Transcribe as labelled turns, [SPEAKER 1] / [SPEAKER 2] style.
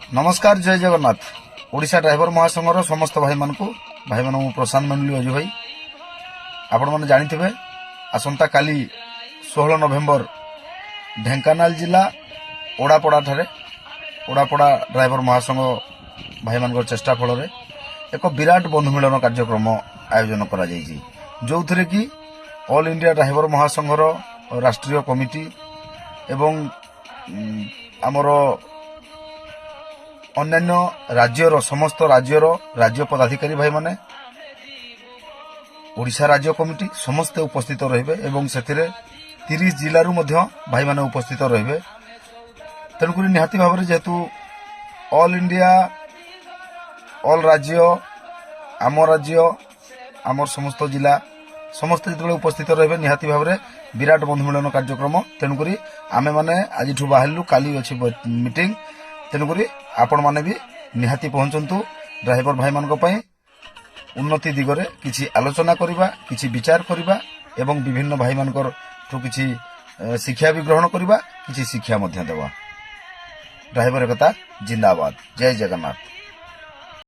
[SPEAKER 1] नमस्कार जय जगन्नाथ। ओडिशा ड्राइवर महासंघर समस्त भाई मान प्रशांत मंडली अजू भाई आपण मैंने जानी आसंता काली 16 नवेम्बर ढेंकानाल जिला ओडापड़ा ठारे ओडापड़ा ड्राइवर महासंघ भाई मान चेष्टा फल एक विराट बंधु मिलन कार्यक्रम आयोजन करा जो थे कि ऑल इंडिया ड्राइवर महासंघर राष्ट्रीय कमिटी एवं आमर अन्यान्य राज्यर समस्त राज्य पदाधिकारी भाई माने ओडिशा राज्य कमिटी समस्ते उपस्थित रहिबे एवं सेथिरे 30 जिल्लारू मध्य भाई माने उपस्थित रहिबे। तेणुकरी निहाती भाव जेहेतु ऑल इंडिया ऑल राज्य आमर समस्त जिला समस्त जो उपस्थित रहिबे निहाती भाव विराट बंधु मिलन कार्यक्रम। तेणुकरी आमे माने आज बाहरलु काली अछि मीटिंग। तेणुकरी आपण माने भी निहाती पहुंचंतु ड्राइवर भाई मान उन्नति दिगरे किछि आलोचना करिबा किछि विचार करिबा एवं विभिन्न भाई मानकर किछि शिक्षा भी ग्रहण करिबा किछि शिक्षा मध्य देवा। ड्राइवर एकता जिंदाबाद। जय जगन्नाथ।